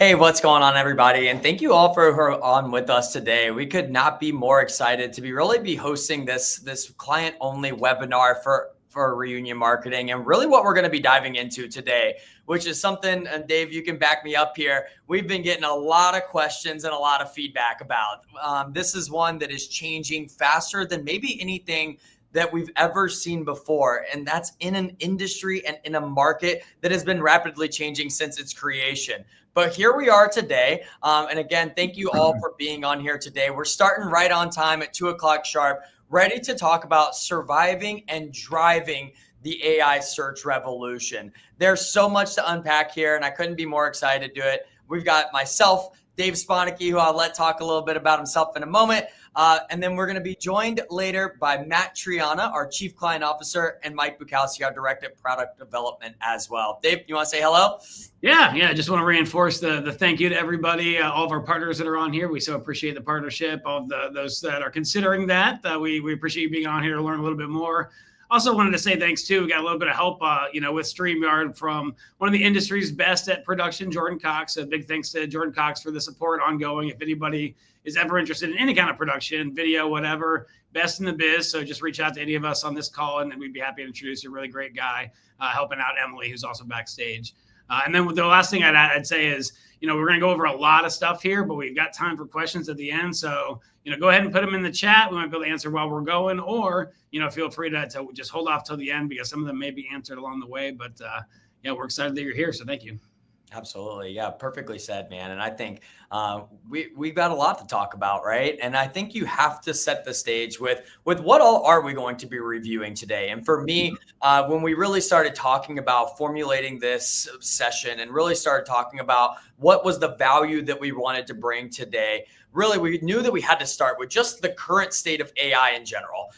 Hey, what's going on, everybody? And thank you all for on with us today. We could not be more excited to be hosting this client only webinar for reunion marketing, and really what we're going to be diving into today, which is something, and Dave, you can back me up here. We've been getting a lot of questions and a lot of feedback about. This is one that is changing faster than maybe anything that we've ever seen before. And that's in an industry and in a market that has been rapidly changing since its creation. But here we are today. And again, thank you all for being on here today. We're starting right on time at 2:00 sharp, ready to talk about surviving and driving the AI search revolution. There's so much to unpack here, and I couldn't be more excited to do it. We've got myself, Dave Spannhake, who I'll let talk a little bit about himself in a moment. And then we're going to be joined later by Matt Triana, our Chief Client Officer, and Mike Bukowski, our Director of Product Development as well. Dave, you want to say hello? Yeah. I just want to reinforce the thank you to everybody, all of our partners that are on here. We so appreciate the partnership, all of those that are considering that. We appreciate you being on here to learn a little bit more. Also wanted to say thanks too. We got a little bit of help, with StreamYard from one of the industry's best at production, Jordan Cox. A big thanks to Jordan Cox for the support ongoing. If anybody is ever interested in any kind of production, video, whatever, best in the biz. So just reach out to any of us on this call, and we'd be happy to introduce you. A really great guy helping out Emily, who's also backstage. And then the last thing I'd say is, we're going to go over a lot of stuff here, but we've got time for questions at the end. So, go ahead and put them in the chat. We might be able to answer while we're going, or, feel free to just hold off till the end because some of them may be answered along the way. But we're excited that you're here. So thank you. Absolutely. Yeah, perfectly said, man. And I think we've got a lot to talk about, right? And I think you have to set the stage with what all are we going to be reviewing today? And for me, when we really started talking about formulating this session and really started talking about what was the value that we wanted to bring today, really, we knew that we had to start with just the current state of AI in general.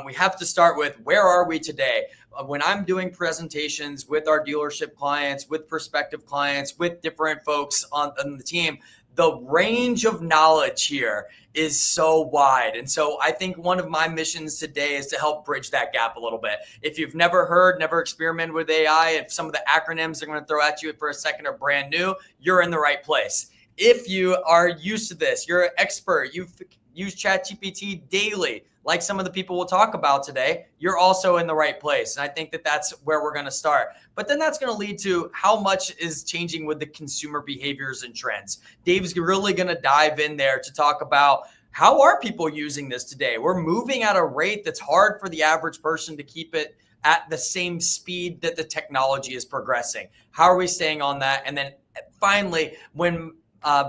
We have to start with where are we today? When I'm doing presentations with our dealership clients, with prospective clients, with different folks on the team, the range of knowledge here is so wide. And so I think one of my missions today is to help bridge that gap a little bit. If you've never experimented with AI, if some of the acronyms they're going to throw at you for a second are brand new, you're in the right place. If you are used to this, you're an expert, you've used ChatGPT daily, like some of the people we'll talk about today, you're also in the right place. And I think that that's where we're going to start. But then that's going to lead to how much is changing with the consumer behaviors and trends. Dave's really going to dive in there to talk about how are people using this today? We're moving at a rate that's hard for the average person to keep it at the same speed that the technology is progressing. How are we staying on that? And then finally, when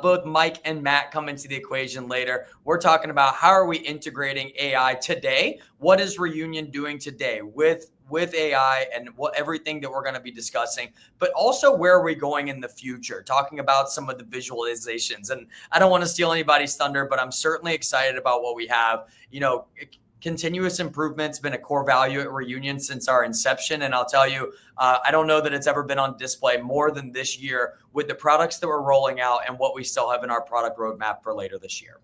both Mike and Matt come into the equation later, we're talking about how are we integrating AI today? What is Reunion doing today with AI and everything that we're going to be discussing, but also where are we going in the future, talking about some of the visualizations. And I don't want to steal anybody's thunder, but I'm certainly excited about what we have. Continuous improvement's been a core value at Reunion since our inception. And I'll tell you, I don't know that it's ever been on display more than this year with the products that we're rolling out and what we still have in our product roadmap for later this year.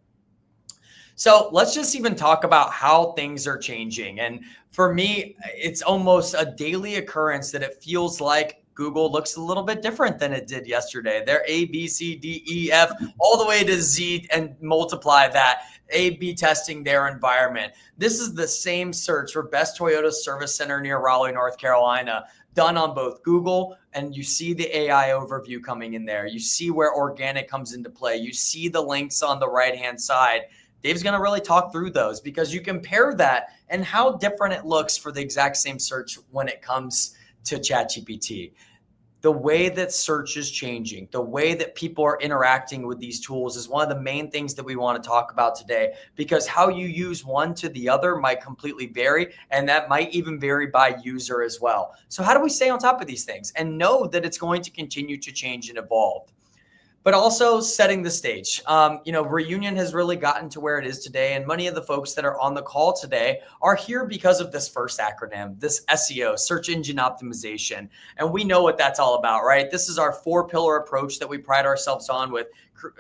So let's just even talk about how things are changing. And for me, it's almost a daily occurrence that it feels like Google looks a little bit different than it did yesterday. They're A, B, C, D, E, F, all the way to Z, and multiply that, A/B testing their environment. This is the same search for best Toyota service center near Raleigh, North Carolina, done on both Google, and you see the AI overview coming in there. You see where organic comes into play. You see the links on the right-hand side. Dave's going to really talk through those because you compare that and how different it looks for the exact same search when it comes to ChatGPT. The way that search is changing, the way that people are interacting with these tools is one of the main things that we want to talk about today, because how you use one to the other might completely vary, and that might even vary by user as well. So how do we stay on top of these things and know that it's going to continue to change and evolve? But also setting the stage. Reunion has really gotten to where it is today. And many of the folks that are on the call today are here because of this first acronym, this SEO, search engine optimization. And we know what that's all about, right? This is our 4-pillar approach that we pride ourselves on, with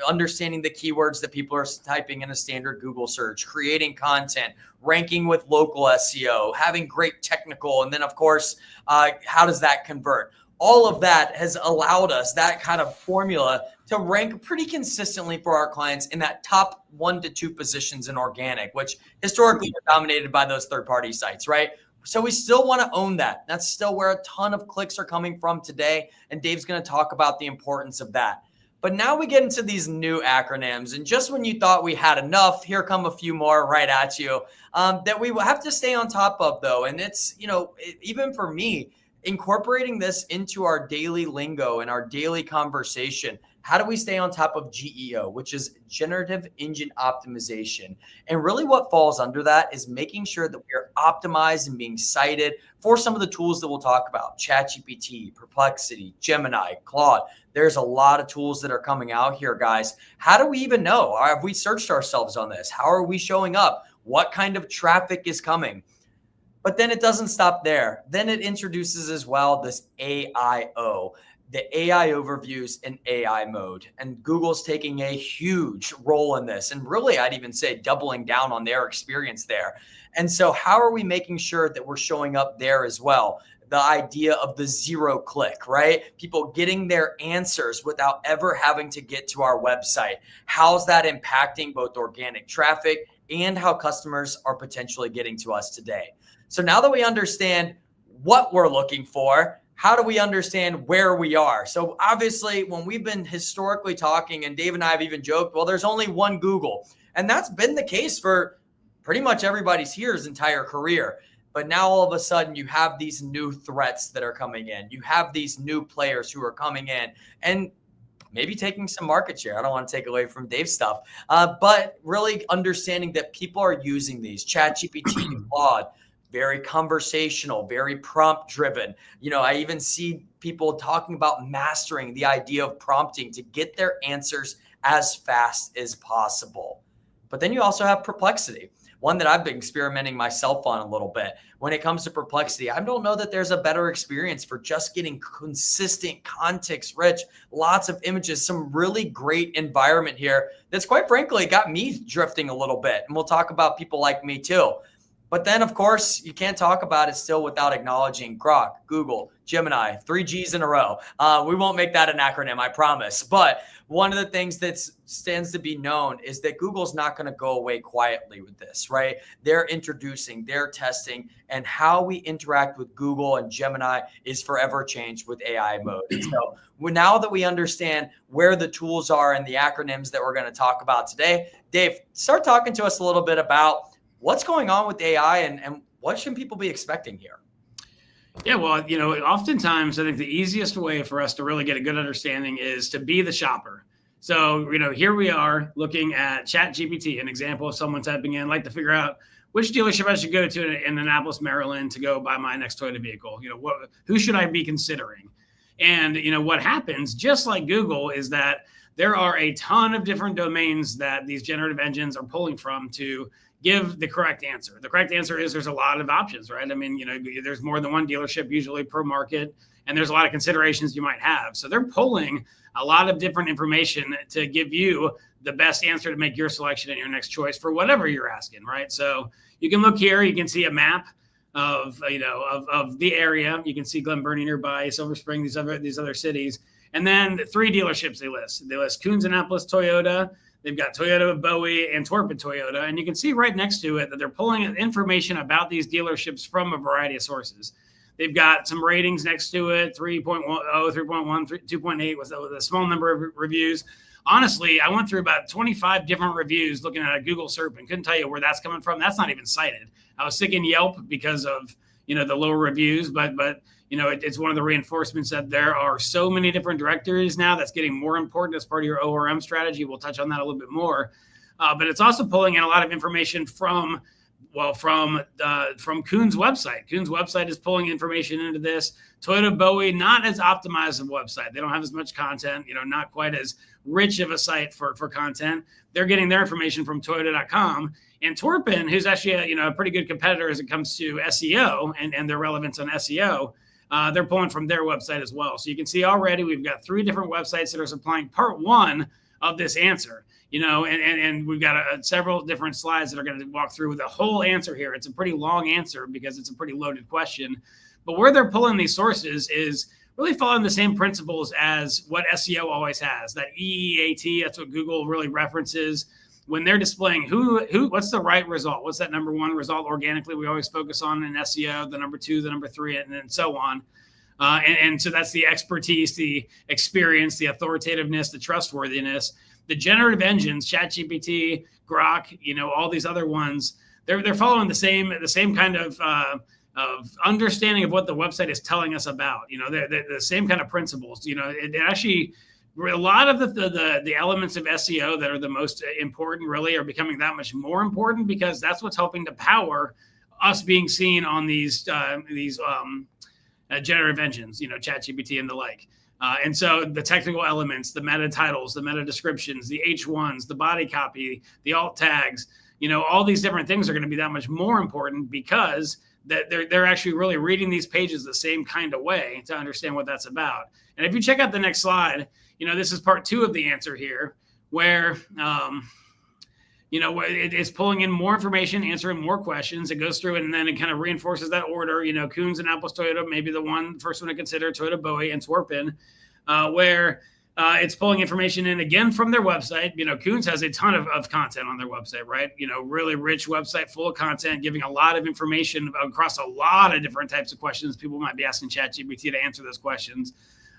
understanding the keywords that people are typing in a standard Google search, creating content, ranking with local SEO, having great technical, and then of course, how does that convert? all of that has allowed us, that kind of formula, to rank pretty consistently for our clients in that top 1 to 2 positions in organic, which historically were dominated by those third-party sites, right? So we still want to own that. That's still where a ton of clicks are coming from today. And Dave's going to talk about the importance of that. But now we get into these new acronyms. And just when you thought we had enough, here come a few more right at you that we have to stay on top of, though. And it's, even for me, incorporating this into our daily lingo and our daily conversation. How do we stay on top of GEO, which is generative engine optimization? And really what falls under that is making sure that we are optimized and being cited for some of the tools that we'll talk about: ChatGPT, Perplexity, Gemini, Claude. There's a lot of tools that are coming out here, guys. How do we even know? Have we searched ourselves on this? How are we showing up? What kind of traffic is coming? But then it doesn't stop there. Then it introduces as well this AIO, the AI overviews in AI mode. And Google's taking a huge role in this. And really, I'd even say doubling down on their experience there. And so how are we making sure that we're showing up there as well? The idea of the 0 click, right? People getting their answers without ever having to get to our website. How's that impacting both organic traffic and how customers are potentially getting to us today? So now that we understand what we're looking for, how do we understand where we are? So obviously, when we've been historically talking, and Dave and I have even joked, well, there's only one Google. And that's been the case for pretty much everybody's here's entire career. But now all of a sudden, you have these new threats that are coming in. You have these new players who are coming in and maybe taking some market share. I don't want to take away from Dave's stuff, but really understanding that people are using these ChatGPT, Claude, very conversational, very prompt driven. I even see people talking about mastering the idea of prompting to get their answers as fast as possible. But then you also have Perplexity, one that I've been experimenting myself on a little bit. When it comes to Perplexity, I don't know that there's a better experience for just getting consistent, context-rich, lots of images, some really great environment here that's quite frankly got me drifting a little bit. And we'll talk about people like me too. But then, of course, you can't talk about it still without acknowledging Grok, Google, Gemini, 3 Gs in a row. We won't make that an acronym, I promise. But one of the things that stands to be known is that Google's not going to go away quietly with this, right? They're introducing, they're testing, and how we interact with Google and Gemini is forever changed with AI mode. And so now that we understand where the tools are and the acronyms that we're going to talk about today, Dave, start talking to us a little bit about what's going on with AI and what should people be expecting here? Yeah, well, oftentimes I think the easiest way for us to really get a good understanding is to be the shopper. So, here we are looking at ChatGPT, an example of someone typing in, like to figure out which dealership I should go to in Annapolis, Maryland to go buy my next Toyota vehicle. Who should I be considering? And, what happens, just like Google, is that there are a ton of different domains that these generative engines are pulling from to give the correct answer. The correct answer is there's a lot of options, right? I mean, there's more than one dealership usually per market, and there's a lot of considerations you might have. So they're pulling a lot of different information to give you the best answer to make your selection and your next choice for whatever you're asking, right? So you can look here, you can see a map of the area. You can see Glen Burnie nearby, Silver Spring, these other cities. And then 3 dealerships they list. They list Coons Annapolis Toyota. They've got Toyota of Bowie and Torpin Toyota. And you can see right next to it that they're pulling information about these dealerships from a variety of sources. They've got some ratings next to it, 3.10, 3.1, 2.8 with a small number of reviews. Honestly, I went through about 25 different reviews looking at a Google SERP and couldn't tell you where that's coming from. That's not even cited. I was sick in Yelp because of, the lower reviews, but it's one of the reinforcements that there are so many different directories now that's getting more important as part of your ORM strategy. We'll touch on that a little bit more. But it's also pulling in a lot of information from Coons' website. Coons' website is pulling information into this. Toyota Bowie, not as optimized of a website. They don't have as much content, not quite as rich of a site for content. They're getting their information from Toyota.com. And Torpin, who's actually a pretty good competitor as it comes to SEO and their relevance on SEO, they're pulling from their website as well. So you can see already we've got 3 different websites that are supplying part 1 of this answer. And we've got several different slides that are going to walk through the whole answer here. It's a pretty long answer because it's a pretty loaded question. But where they're pulling these sources is really following the same principles as what SEO always has. That EEAT, that's what Google really references when they're displaying what's the right result, what's that number one result organically we always focus on in SEO, the number two, the number three, and so on. And so that's the expertise, the experience, the authoritativeness, the trustworthiness. The generative engines, ChatGPT, Grok, all these other ones, they're following the same kind of understanding of what the website is telling us about. They're the same kind of principles. It actually, a lot of the elements of SEO that are the most important really are becoming that much more important, because that's what's helping to power us being seen on these generative engines, ChatGPT and the like. And so the technical elements, the meta titles, the meta descriptions, the H1s, the body copy, the alt tags, all these different things are going to be that much more important, because that they're actually really reading these pages the same kind of way to understand what that's about. And if you check out the next slide, this is part 2 of the answer here, where it's pulling in more information, answering more questions. It goes through and then it kind of reinforces that order. Koons and Apples Toyota, maybe the first one to consider, Toyota Bowie and Antwerpen, where it's pulling information in again from their website. Koons has a ton of content on their website, right? Really rich website full of content, giving a lot of information across a lot of different types of questions. People might be asking ChatGPT to answer those questions.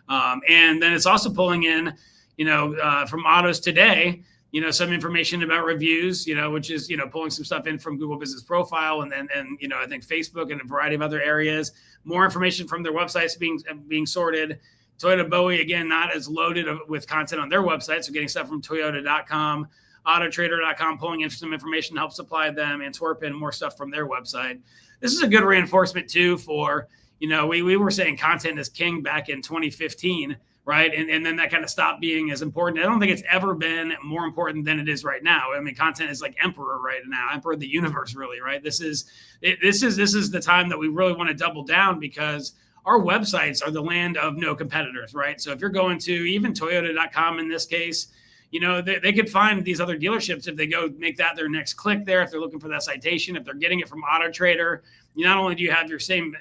And then it's also pulling in, from Autos Today, some information about reviews, which is, pulling some stuff in from Google Business Profile and I think Facebook and a variety of other areas. More information from their websites being sorted. Toyota Bowie, again, not as loaded with content on their website, so getting stuff from Toyota.com, Autotrader.com, pulling in some information to help supply them, Antwerpen, more stuff from their website. This is a good reinforcement, too, for, we were saying content is king back in 2015, right? And then that kind of stopped being as important. I don't think it's ever been more important than it is right now. I mean, content is like emperor right now, emperor of the universe, really, right? This is the time that we really want to double down, because our websites are the land of no competitors, right? So if you're going to even Toyota.com in this case, they could find these other dealerships if they go make that their next click there. If they're looking for that citation, if they're getting it from AutoTrader, not only do you have your same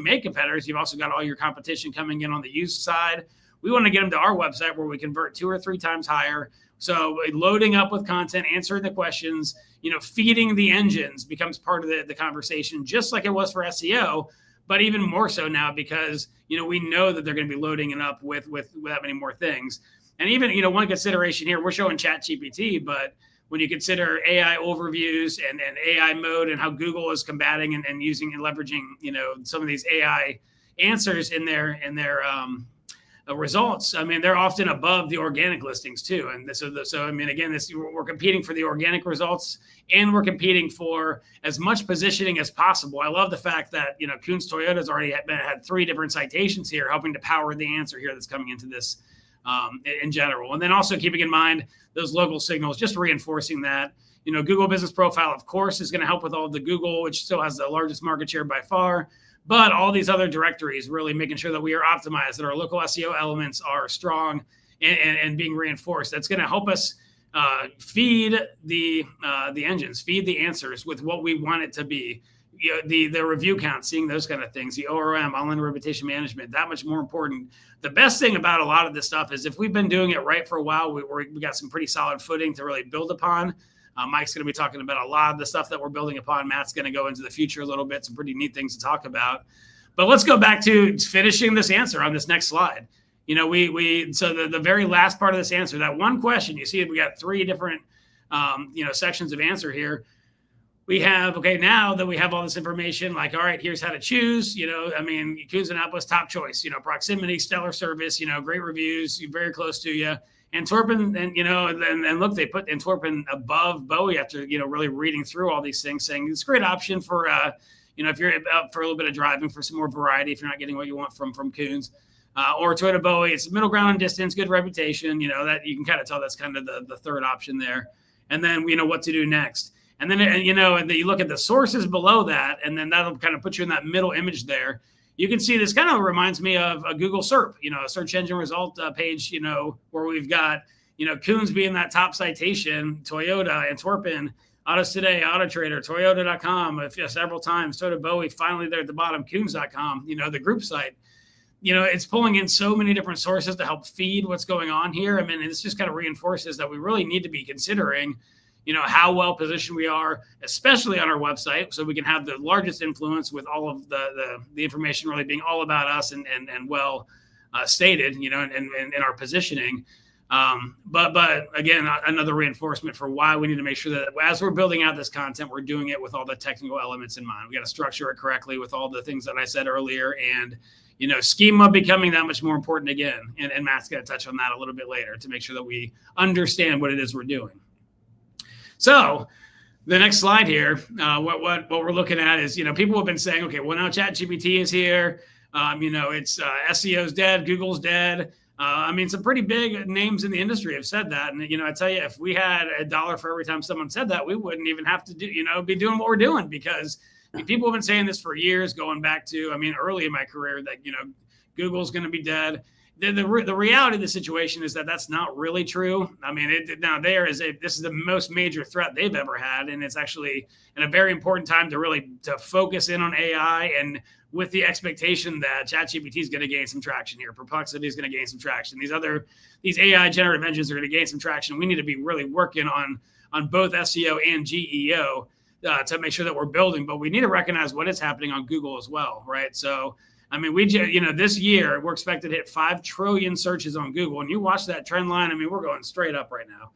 make competitors, you've also got all your competition coming in on the used side. We want to get them to our website where we convert 2 or 3 times higher. So loading up with content, answering the questions, feeding the engines becomes part of the conversation, just like it was for SEO. But even more so now, because, we know that they're going to be loading it up with that many more things. And even, one consideration here, we're showing ChatGPT, but when you consider AI overviews and AI mode and how Google is combating and using and leveraging, some of these AI answers in their results, I mean, they're often above the organic listings too. And so I mean, again, we're competing for the organic results, and we're competing for as much positioning as possible. I love the fact that, Koons Toyota's already had 3 different citations here, helping to power the answer here that's coming into this in general. And then also keeping in mind those local signals, just reinforcing that, Google Business Profile, of course, is going to help with all of the Google, which still has the largest market share by far. But all these other directories, really making sure that we are optimized, that our local SEO elements are strong and being reinforced. That's going to help us feed the engines, feed the answers with what we want it to be. The review count, seeing those kind of things, the ORM, online reputation management, that much more important. The best thing about a lot of this stuff is if we've been doing it right for a while, we got some pretty solid footing to really build upon. Mike's going to be talking about a lot of the stuff that we're building upon. Matt's going to go into the future a little bit, some pretty neat things to talk about. But let's go back to finishing this answer on this next slide. So the very last part of this answer, that one question, you see we got 3 different sections of answer here. We have, okay, now that we have all this information, like, all right, here's how to choose, Koons and Apples, top choice, proximity, stellar service, great reviews, very close to you. Antwerpen, and look, they put Antwerpen above Bowie after, really reading through all these things, saying it's a great option for, if you're out for a little bit of driving for some more variety, if you're not getting what you want from Koons. Or Toyota Bowie, it's middle ground and distance, good reputation, that you can kind of tell that's kind of the third option there. And then, what to do next. And then, and then you look at the sources below that, and then that'll kind of put you in that middle image there. You can see this kind of reminds me of a Google SERP, a search engine result page, where we've got, Koons being that top citation, Toyota, Antwerpen, Autos Today, AutoTrader, Toyota.com, several times, Toyota Bowie, finally there at the bottom, Koons.com, the group site. it's pulling in so many different sources to help feed what's going on here. I mean, this just kind of reinforces that we really need to be considering, how well positioned we are, especially on our website, so we can have the largest influence with all of the information really being all about us and well stated, in our positioning. But again, another reinforcement for why we need to make sure that as we're building out this content, we're doing it with all the technical elements in mind. We got to structure it correctly with all the things that I said earlier, and schema becoming that much more important again. And Matt's going to touch on that a little bit later to make sure that we understand what it is we're doing. So the next slide here, what we're looking at is, people have been saying, okay, well, now ChatGPT is here. It's SEO's dead, Google's dead. Some pretty big names in the industry have said that. And, I tell you, if we had $1 for every time someone said that, we wouldn't even have to be doing what we're doing, because people have been saying this for years, going back to, early in my career, that, Google's going to be dead. The reality of the situation is that that's not really true. This is the most major threat they've ever had. And it's actually in a very important time to focus in on AI, and with the expectation that ChatGPT is going to gain some traction here. Perplexity is going to gain some traction. These AI generative engines are going to gain some traction. We need to be really working on both SEO and GEO to make sure that we're building, but we need to recognize what is happening on Google as well, right? So, this year we're expected to hit 5 trillion searches on Google, and you watch that trend line. We're going straight up right now.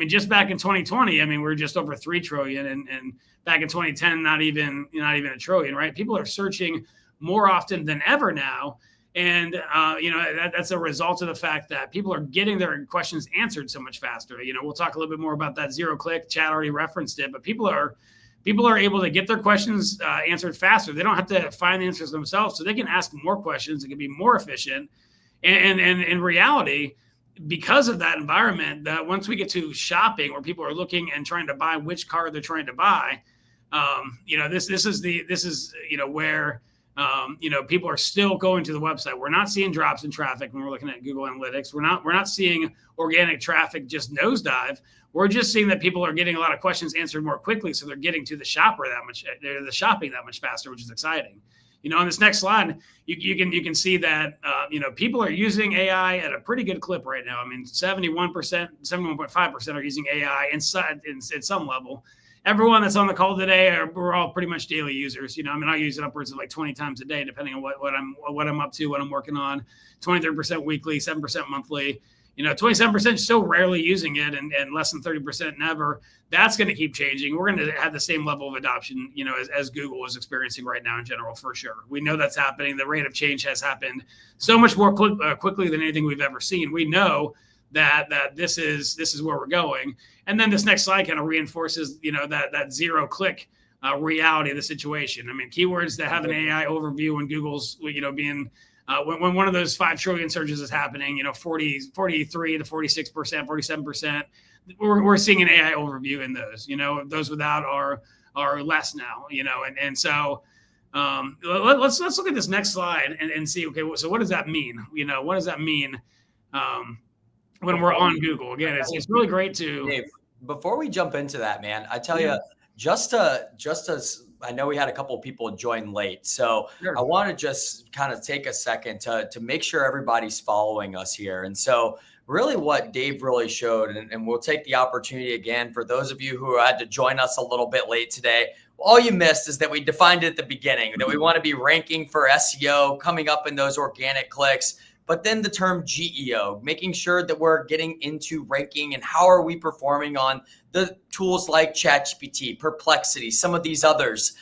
Just back in 2020, we're just over 3 trillion, and back in 2010, not even a trillion, right? People are searching more often than ever now. And, that's a result of the fact that people are getting their questions answered so much faster. We'll talk a little bit more about that zero click. Chad already referenced it, but people are able to get their questions answered faster. They don't have to find the answers themselves, so they can ask more questions. It can be more efficient. And in reality, because of that environment, that once we get to shopping, where people are looking and trying to buy which car they're trying to buy, this is where people are still going to the website. We're not seeing drops in traffic when we're looking at Google Analytics. We're not seeing organic traffic just nosedive. We're just seeing that people are getting a lot of questions answered more quickly, so they're getting to the shopping that much faster, which is exciting. On this next slide, you can see that people are using AI at a pretty good clip right now. 71%, 71.5% are using AI at some level. Everyone that's on the call today, we're all pretty much daily users. I use it upwards of like 20 times a day, depending on what I'm up to, what I'm working on. 23% weekly, 7% monthly. 27% still rarely using it, and less than 30% never. That's going to keep changing. We're going to have the same level of adoption, as Google is experiencing right now in general, for sure. We know that's happening. The rate of change has happened so much more quickly than anything we've ever seen. We know that this is where we're going. And then this next slide kind of reinforces, that zero click reality of the situation. Keywords that have an AI overview when Google's, being when one of those 5 trillion searches is happening, 43 to 46%, 47%, we're seeing an AI overview in those. Those without are less now. And so let's look at this next slide and see. Okay, so what does that mean? What does that mean when we're on Google? Again, it's really great to. Dave, before we jump into that, man, I tell you, just as I know we had a couple of people join late, so sure. I want to just kind of take a second to make sure everybody's following us here. And so really what Dave really showed, and we'll take the opportunity again for those of you who had to join us a little bit late today. All you missed is that we defined it at the beginning, that we want to be ranking for SEO, coming up in those organic clicks, but then the term GEO, making sure that we're getting into ranking and how are we performing on the tools like ChatGPT, Perplexity, some of these others.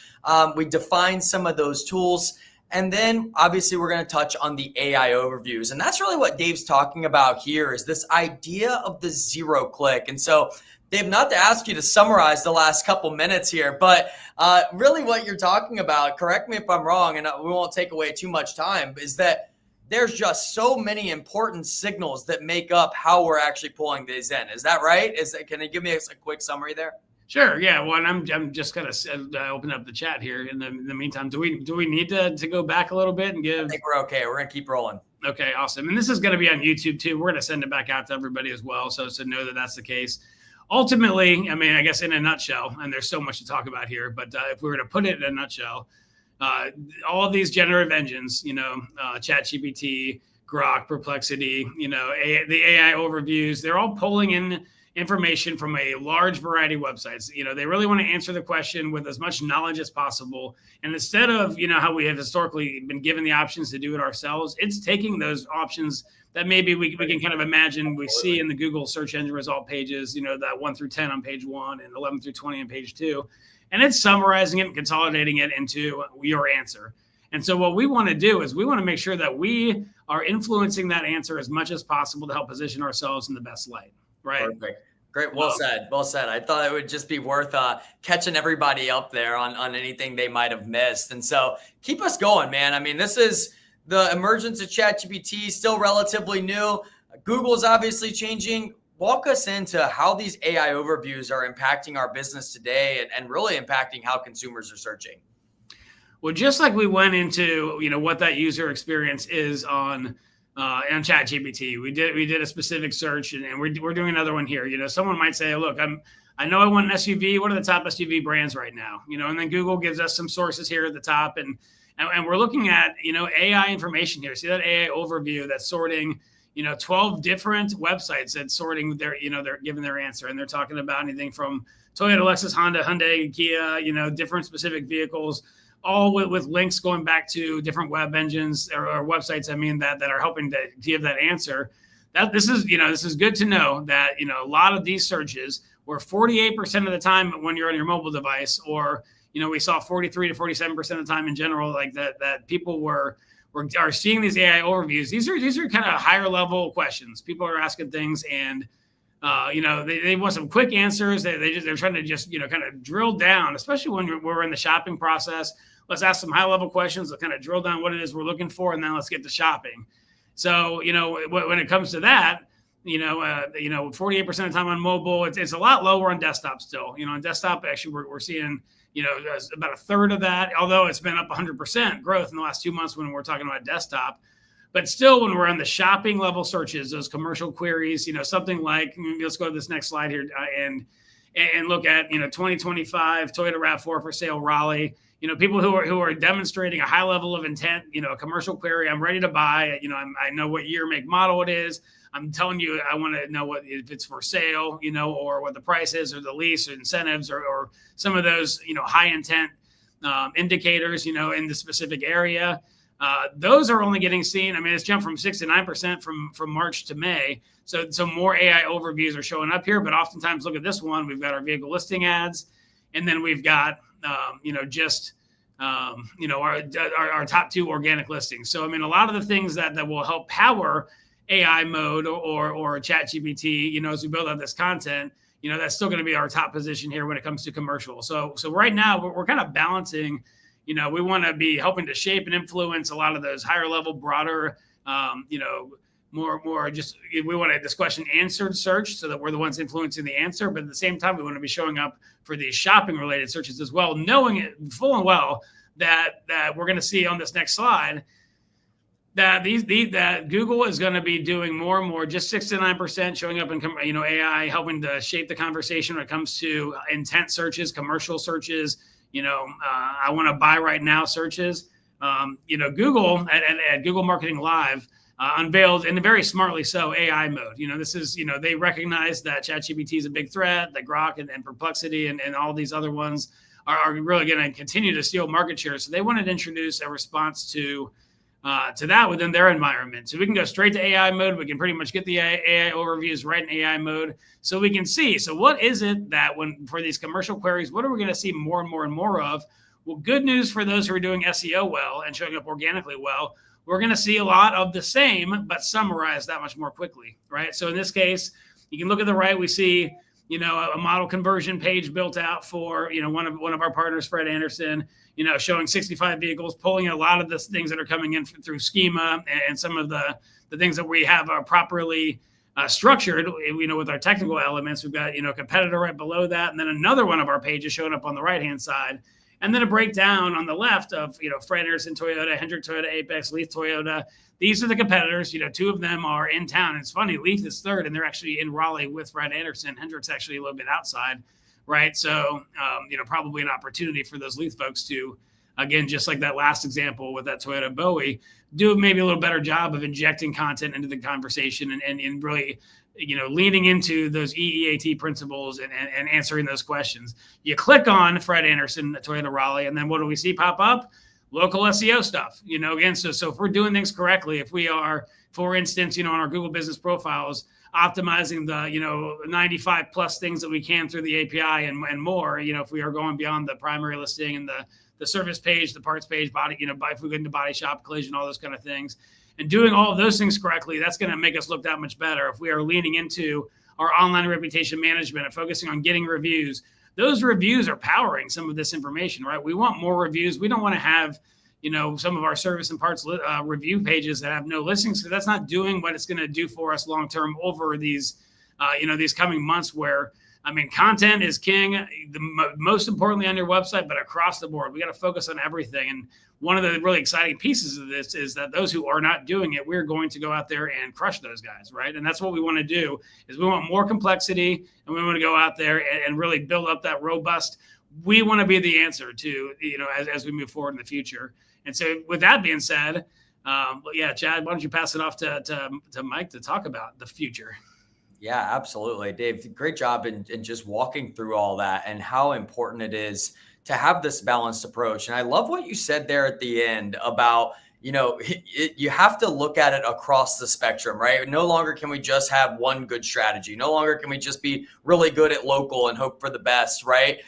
We define some of those tools. And then obviously we're going to touch on the AI overviews. And that's really what Dave's talking about here, is this idea of the zero click. And so Dave, not to ask you to summarize the last couple minutes here, but really what you're talking about, correct me if I'm wrong, and we won't take away too much time, is that there's just so many important signals that make up how we're actually pulling these in. Is that right? Can you give me a quick summary there? Sure. Yeah. Well, and I'm just going to open up the chat here. In the meantime, do we need to go back a little bit and give? I think we're okay. We're going to keep rolling. Okay. Awesome. And this is going to be on YouTube too. We're going to send it back out to everybody as well, so know that that's the case. Ultimately, I guess in a nutshell, and there's so much to talk about here, but if we were to put it in a nutshell, all of these generative engines, ChatGPT, Grok, Perplexity, the AI overviews, they're all pulling in information from a large variety of websites. They really want to answer the question with as much knowledge as possible. And instead of, how we have historically been given the options to do it ourselves, it's taking those options that maybe we can kind of imagine we see in the Google search engine result pages, that 1 through 10 on page 1 and 11 through 20 on page 2. And it's summarizing it and consolidating it into your answer. And so what we want to do is we want to make sure that we are influencing that answer as much as possible to help position ourselves in the best light. Right. Perfect. Great. Well said. Well said. I thought it would just be worth catching everybody up there on anything they might have missed. And so keep us going, man. I mean, this is the emergence of ChatGPT, still relatively new. Google is obviously changing. Walk us into how these AI overviews are impacting our business today and really impacting how consumers are searching. Well, just like we went into, what that user experience is on ChatGPT, we did a specific search, and we're doing another one here. Someone might say, look, I know I want an SUV. What are the top SUV brands right now? And then Google gives us some sources here at the top, and we're looking at, AI information here. See that AI overview that's sorting, 12 different websites that's sorting their, they're giving their answer, and they're talking about anything from Toyota, Lexus, Honda, Hyundai, Kia, different specific vehicles, all with links going back to different web engines or websites, that are helping to give that answer. This is good to know that, a lot of these searches were 48% of the time when you're on your mobile device, or, we saw 43 to 47% of the time in general, like that people are seeing these AI overviews. These are kind of higher level questions. People are asking things, and they want some quick answers. They're trying to just kind of drill down, especially when we're in the shopping process. Let's ask some high level questions. Let's kind of drill down what it is we're looking for, and then let's get to shopping. So when it comes to that, 48% of the time on mobile, it's a lot lower on desktop still. On desktop, actually, we're seeing about a third of that, although it's been up 100% growth in the last 2 months when we're talking about desktop. But still, when we're on the shopping level searches, those commercial queries, something like, let's go to this next slide here and look at, 2025 Toyota RAV4 for sale, Raleigh. People who are demonstrating a high level of intent, a commercial query, I'm ready to buy, I know what year, make, model it is. I'm telling you, I want to know if it's for sale, or what the price is, or the lease, or incentives, or some of those, high intent indicators, in the specific area. Those are only getting seen. It's jumped from 6 to 9% from March to May. So more AI overviews are showing up here. But oftentimes, look at this one. We've got our vehicle listing ads, and then we've got our top 2 organic listings. So a lot of the things that will help power AI mode or ChatGPT, as we build out this content, that's still going to be our top position here when it comes to commercial. So right now we're kind of balancing. We want to be helping to shape and influence a lot of those higher level, broader, more just, we want this question answered search so that we're the ones influencing the answer. But at the same time, we want to be showing up for these shopping related searches as well, knowing it full and well that we're going to see on this next slide that that Google is going to be doing more and more, just 6 to 9% showing up in, AI helping to shape the conversation when it comes to intent searches, commercial searches, I want to buy right now searches. Google at Google Marketing Live unveiled, and very smartly so, AI mode. This is, they recognize that ChatGPT is a big threat, that Grok and Perplexity and all these other ones are really going to continue to steal market share. So they wanted to introduce a response to that within their environment. So we can go straight to AI mode. We can pretty much get the AI overviews right in AI mode, so we can see. So what is it that for these commercial queries, what are we going to see more and more and more of? Well, good news for those who are doing SEO well and showing up organically well. We're going to see a lot of the same, but summarized that much more quickly, right? So in this case, you can look at the right. We see, a model conversion page built out for, one of our partners, Fred Anderson, showing 65 vehicles, pulling a lot of the things that are coming in through schema and some of the things that we have are properly structured, with our technical elements. We've got, a competitor right below that. And then another one of our pages showing up on the right-hand side. And then a breakdown on the left of, Fred Anderson Toyota, Hendrick Toyota, Apex, Leaf Toyota. These are the competitors. 2 of them are in town. It's funny, Leaf is third, and they're actually in Raleigh with Fred Anderson. Hendrick's actually a little bit outside, right? So, probably an opportunity for those Leaf folks to again, just like that last example with that Toyota Bowie, do maybe a little better job of injecting content into the conversation and really, leaning into those EEAT principles and answering those questions. You click on Fred Anderson at Toyota Raleigh, and then what do we see pop up? Local SEO stuff, again. So if we're doing things correctly, if we are, for instance, on our Google business profiles, optimizing the, 95 plus things that we can through the API and more, if we are going beyond the primary listing and the service page, the parts page, body, if we get into body shop, collision, all those kind of things, and doing all of those things correctly, that's going to make us look that much better. If we are leaning into our online reputation management and focusing on getting reviews, those reviews are powering some of this information, right? We want more reviews. We don't want to have, some of our service and parts review pages that have no listings, because that's not doing what it's going to do for us long-term over these, these coming months where, content is king, most importantly on your website, but across the board. We got to focus on everything. And one of the really exciting pieces of this is that those who are not doing it, we're going to go out there and crush those guys, right? And that's what we want to do, is we want more complexity, and we want to go out there and really build up that robust, we want to be the answer to, as we move forward in the future. And so with that being said, Chad, why don't you pass it off to Mike to talk about the future? Yeah, absolutely. Dave, great job in just walking through all that and how important it is to have this balanced approach. And I love what you said there at the end about, you have to look at it across the spectrum, right? No longer can we just have one good strategy. No longer can we just be really good at local and hope for the best, right?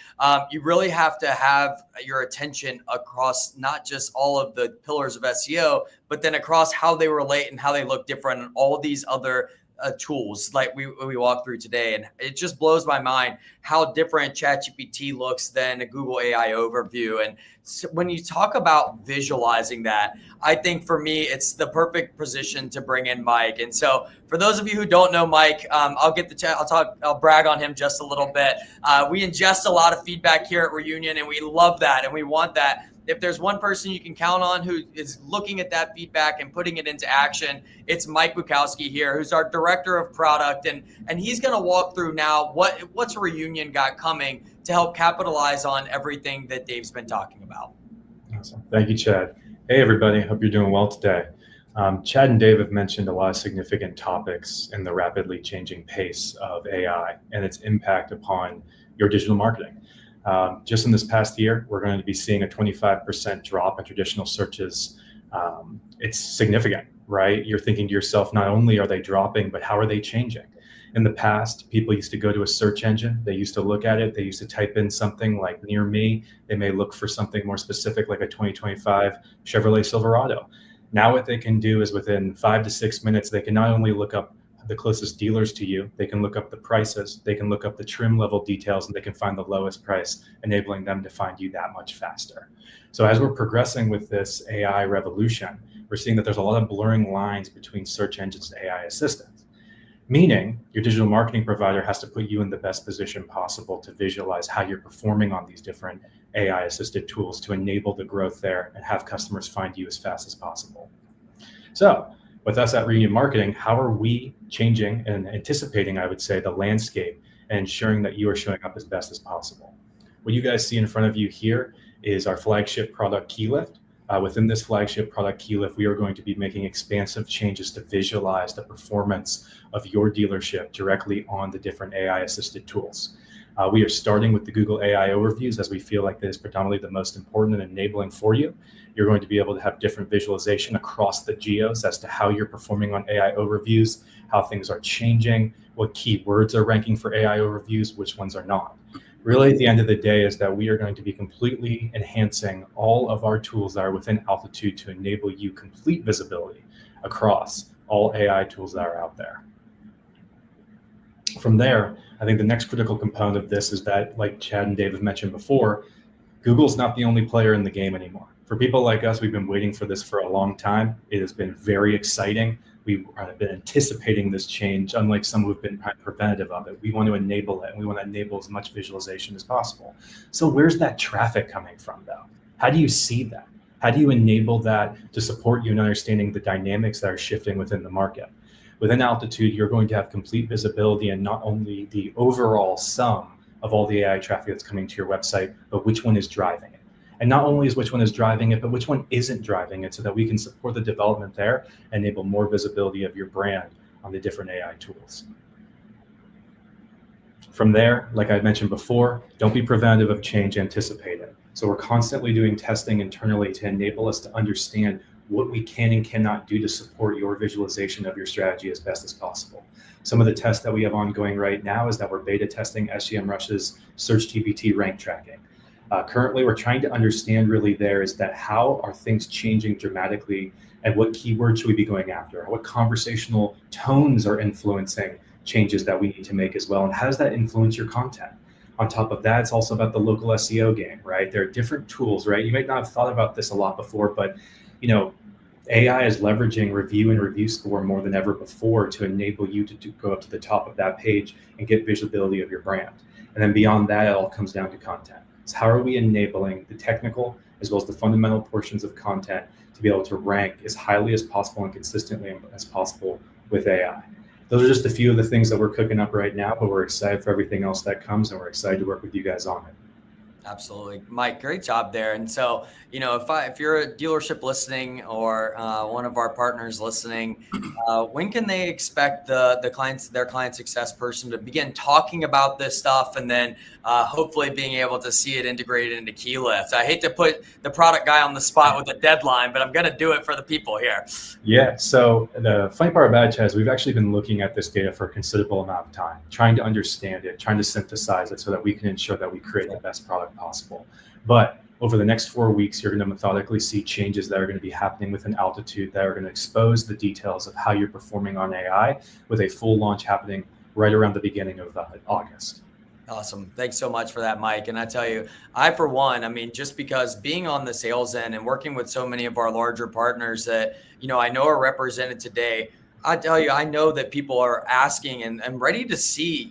You really have to have your attention across not just all of the pillars of SEO, but then across how they relate and how they look different and all these other tools like we walked through today. And it just blows my mind how different ChatGPT looks than a Google AI overview. And so when you talk about visualizing that, I think for me, it's the perfect position to bring in Mike. And so for those of you who don't know Mike, I'll brag on him just a little bit. We ingest a lot of feedback here at Reunion, and we love that. And we want that. If there's one person you can count on who is looking at that feedback and putting it into action, it's Mike Bukowski here, who's our director of product. And he's going to walk through now what's Reunion got coming to help capitalize on everything that Dave's been talking about. Awesome. Thank you, Chad. Hey, everybody. Hope you're doing well today. Chad and Dave have mentioned a lot of significant topics in the rapidly changing pace of AI and its impact upon your digital marketing. Just in this past year, we're going to be seeing a 25% drop in traditional searches. It's significant, right? You're thinking to yourself, not only are they dropping, but how are they changing? In the past, people used to go to a search engine. They used to look at it. They used to type in something like near me. They may look for something more specific, like a 2025 Chevrolet Silverado. Now what they can do is within 5 to 6 minutes, they can not only look up the closest dealers to you, they can look up the prices, they can look up the trim level details, and they can find the lowest price, enabling them to find you that much faster. So as we're progressing with this AI revolution, we're seeing that there's a lot of blurring lines between search engines and AI assistants, meaning your digital marketing provider has to put you in the best position possible to visualize how you're performing on these different AI assisted tools to enable the growth there and have customers find you as fast as possible. So with us at Reunion Marketing, how are we changing and anticipating, I would say, the landscape and ensuring that you are showing up as best as possible? What you guys see in front of you here is our flagship product, Keylift. Within this flagship product, Keylift, we are going to be making expansive changes to visualize the performance of your dealership directly on the different AI-assisted tools. We are starting with the Google AI overviews, as we feel like that is predominantly the most important and enabling for you. You're going to be able to have different visualization across the geos as to how you're performing on AI overviews, how things are changing, what keywords are ranking for AI overviews, which ones are not. Really, at the end of the day, is that we are going to be completely enhancing all of our tools that are within Altitude to enable you complete visibility across all AI tools that are out there. From there, I think the next critical component of this is that, like Chad and Dave have mentioned before, Google's not the only player in the game anymore. For people like us, we've been waiting for this for a long time. It has been very exciting. We've been anticipating this change, unlike some who have been preventative of it. We want to enable it, and we want to enable as much visualization as possible. So where's that traffic coming from, though? How do you see that? How do you enable that to support you in understanding the dynamics that are shifting within the market? Within Altitude, you're going to have complete visibility in not only the overall sum of all the AI traffic that's coming to your website, but which one is driving it. And not only is which one is driving it, but which one isn't driving it, so that we can support the development there and enable more visibility of your brand on the different AI tools. From there, like I mentioned before, don't be preventative of change, anticipate it. So we're constantly doing testing internally to enable us to understand what we can and cannot do to support your visualization of your strategy as best as possible. Some of the tests that we have ongoing right now is that we're beta testing SEMrush's SearchGPT rank tracking. Currently, we're trying to understand really there is that how are things changing dramatically, and what keywords should we be going after? What conversational tones are influencing changes that we need to make as well, and how does that influence your content? On top of that, it's also about the local SEO game, right? There are different tools, right? You might not have thought about this a lot before, but AI is leveraging review and review score more than ever before to enable you to go up to the top of that page and get visibility of your brand. And then beyond that, it all comes down to content. So how are we enabling the technical as well as the fundamental portions of content to be able to rank as highly as possible and consistently as possible with AI? Those are just a few of the things that we're cooking up right now, but we're excited for everything else that comes, and we're excited to work with you guys on it. Absolutely. Mike, great job there. And so, if you're a dealership listening, or one of our partners listening, when can they expect their client success person to begin talking about this stuff, and then hopefully being able to see it integrated into Keylift? I hate to put the product guy on the spot with a deadline, but I'm going to do it for the people here. Yeah. So the funny part about it, Chad, is we've actually been looking at this data for a considerable amount of time, trying to understand it, trying to synthesize it so that we can ensure that we create the best product possible. But over the next 4 weeks, you're going to methodically see changes that are going to be happening within Altitude that are going to expose the details of how you're performing on AI, with a full launch happening right around the beginning of August. Awesome. Thanks so much for that, Mike. And I tell you, for one, just because being on the sales end and working with so many of our larger partners that, I know are represented today, I tell you, I know that people are asking and ready to see,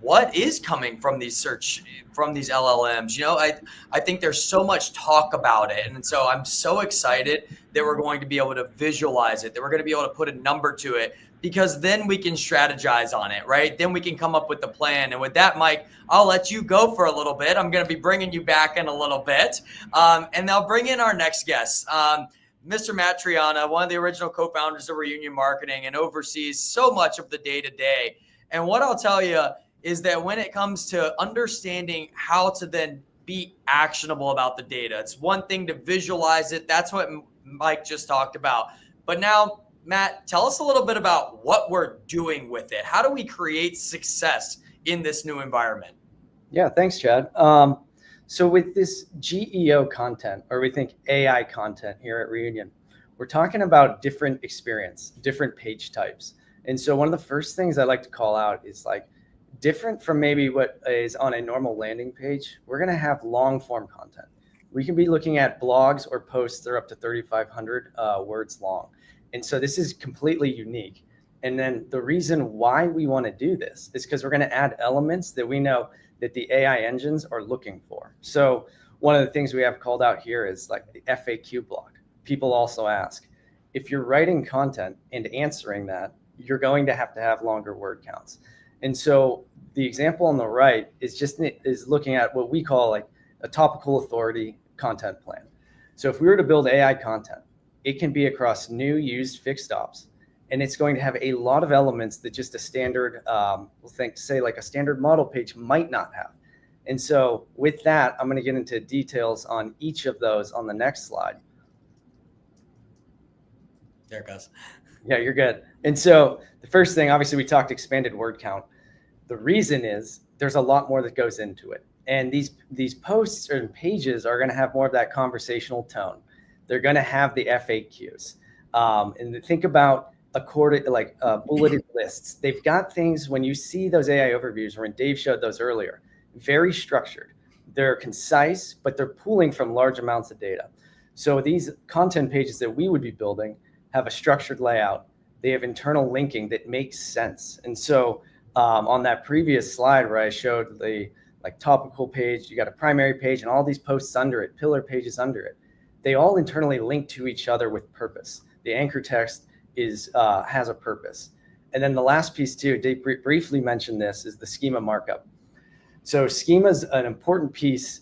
what is coming from these LLMs. I think there's so much talk about it. And so I'm so excited that we're going to be able to visualize it, that we're going to be able to put a number to it, because then we can strategize on it, right? Then we can come up with the plan. And with that, Mike, I'll let you go for a little bit. I'm going to be bringing you back in a little bit. And I'll bring in our next guest. Mr. Matt Triana, one of the original co-founders of Reunion Marketing, and oversees so much of the day-to-day. And what I'll tell you is that when it comes to understanding how to then be actionable about the data, it's one thing to visualize it. That's what Mike just talked about. But now, Matt, tell us a little bit about what we're doing with it. How do we create success in this new environment? Yeah, thanks, Chad. So with this GEO content, or we think AI content here at Reunion, we're talking about different experience, different page types. And so one of the first things I like to call out is different from maybe what is on a normal landing page. We're going to have long form content. We can be looking at blogs or posts that are up to 3,500 words long. And so this is completely unique. And then the reason why we want to do this is because we're going to add elements that we know that the AI engines are looking for. So one of the things we have called out here is the FAQ block. People also ask, if you're writing content and answering that, you're going to have longer word counts. And so the example on the right is looking at what we call a topical authority content plan. So if we were to build AI content, it can be across new, used, fixed ops, and it's going to have a lot of elements that just a standard, a standard model page might not have. And so with that, I'm going to get into details on each of those on the next slide. There it goes. Yeah, you're good. And so the first thing, obviously, we talked expanded word count. The reason is there's a lot more that goes into it. And these posts and pages are going to have more of that conversational tone. They're going to have the FAQs. And think about bulleted lists. They've got things, when you see those AI overviews, when Dave showed those earlier, very structured. They're concise, but they're pooling from large amounts of data. So these content pages that we would be building have a structured layout. They have internal linking that makes sense. And so on that previous slide where I showed the topical page, you got a primary page and all these posts under it, pillar pages under it. They all internally link to each other with purpose. The anchor text has a purpose. And then the last piece too, Dave briefly mentioned this, is the schema markup. So schema is an important piece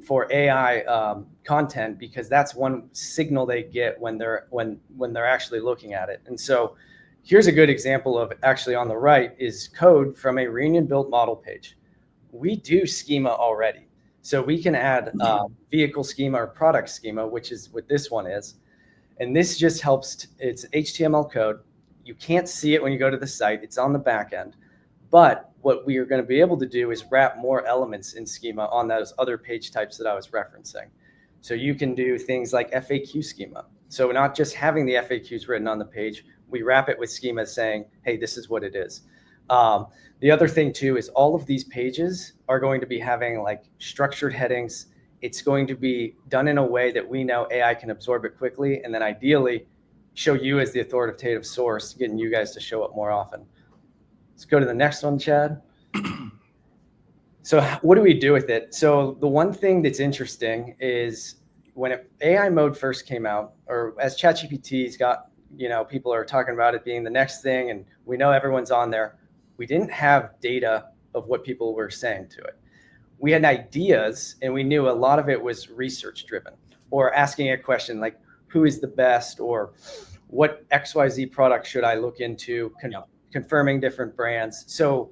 for AI content, because that's one signal they get when they're actually looking at it. And so here's a good example of actually on the right is code from a Reunion built model page. We do schema already. So we can add vehicle schema or product schema, which is what this one is. And this just helps. It's HTML code. You can't see it when you go to the site. It's on the back end. But what we are going to be able to do is wrap more elements in schema on those other page types that I was referencing. So you can do things like FAQ schema. So not just having the FAQs written on the page, we wrap it with schema saying, hey, this is what it is. The other thing too is all of these pages are going to be having like structured headings. It's going to be done in a way that we know AI can absorb it quickly, and then ideally show you as the authoritative source, getting you guys to show up more often. Let's go to the next one, Chad. So what do we do with it? So the one thing that's interesting is when AI mode first came out, or as ChatGPT's got, people are talking about it being the next thing, and we know everyone's on there. We didn't have data of what people were saying to it. We had ideas, and we knew a lot of it was research driven, or asking a question like, who is the best, or what XYZ product should I look into, confirming different brands. So